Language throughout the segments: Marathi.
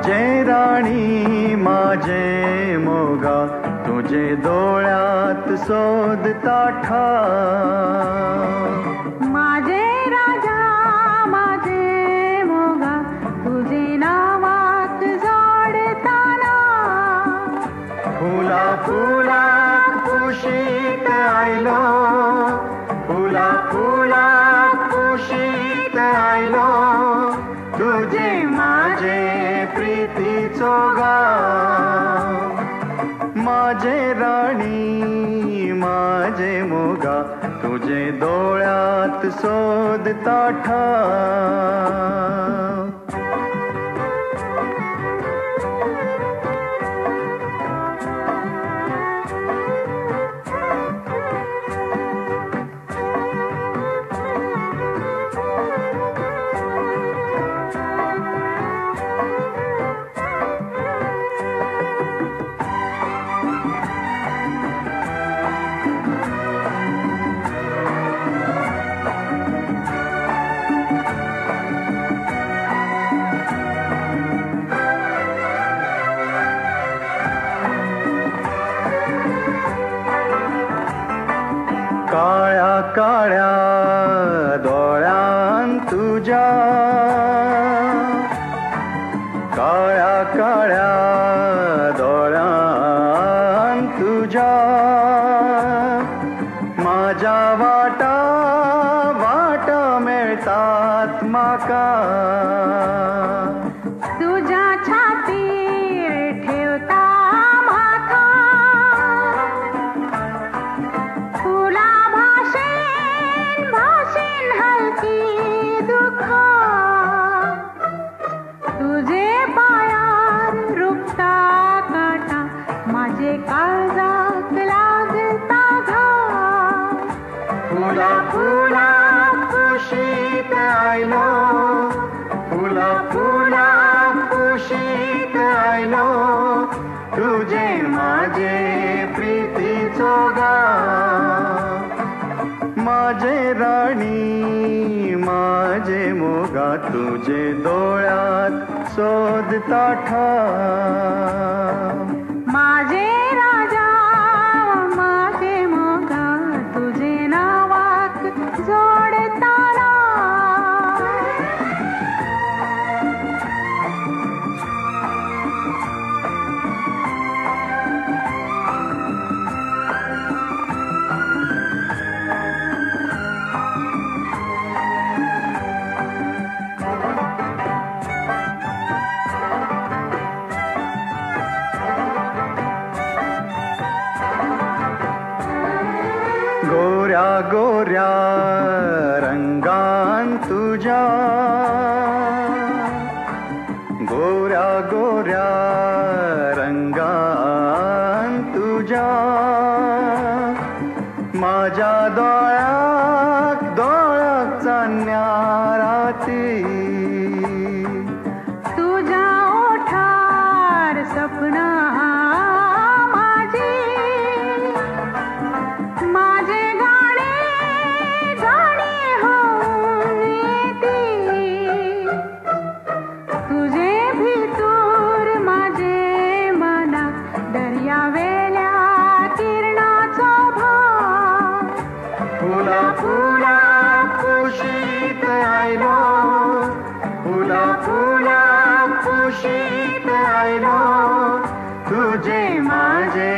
माझे राणी माझे मोगा तुझे डोळ्यात शोधता ठाव माझे राजा माझे मोगा तुझे नावात जोडताना फुला फुला कुशीत आयलो फुला फुला कुशीत आयलो तुझे माझे प्रीतीचो गाव माझे राणी माझे मोगा तुझे डोळ्यात शोधता ठाव काळ्या काळ्या डोळ्यान तुझ्या काळ्या काळ्या डोळ्यान तुझ्या माझ्या वाटा वाटा मेळतात म्हाका तुझ्या छातीर ठेवता माथा फुला भाषेन भाषेन हलकी दुःख तुझे पायार रुपता काटा माझे काळजाक लागता घाव फुला फुला कुशीत आयलो फुला फुला कुशीत आयलो तुझे माझे प्रीतीचो गाव माझे राणी माझे मोगा तुझे डोळ्यात शोधता ठाव माझे राजा माझे मोगा तुझे नावाक जोडताना गोऱ्या गोऱ्या रंगान तुझ्या गोऱ्या गोऱ्या रंगान तुझ्या माझ्या डोळ्याक डोळ्याक चान्या राती तुझ्या ओठार सपना माझी माझे गाणे गाणे होऊन येती तुझे भितूर माझे मनाक दर्यावेल्या किरणाचो भाव फुला फुला कुशीत आयलो फुला फुला कुशीत आयलो तुझे माझे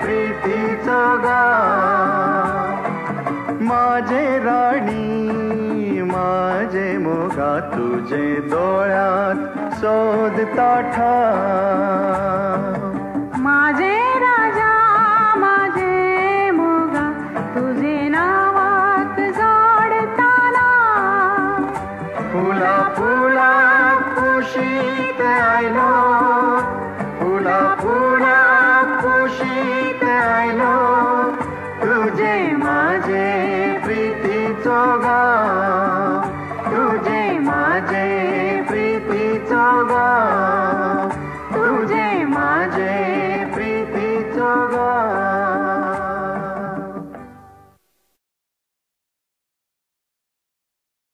प्रीतीचो गाव माझे राणी माझे मोगा तुझे डोळ्यात शोधता ठाव माझे राजा माझे मोगा तुझे नावात जोडताना फुला फुला कुशीत आयलो फुला फुला कुशीत आयलो तुझे माझे प्रीतीचो गाव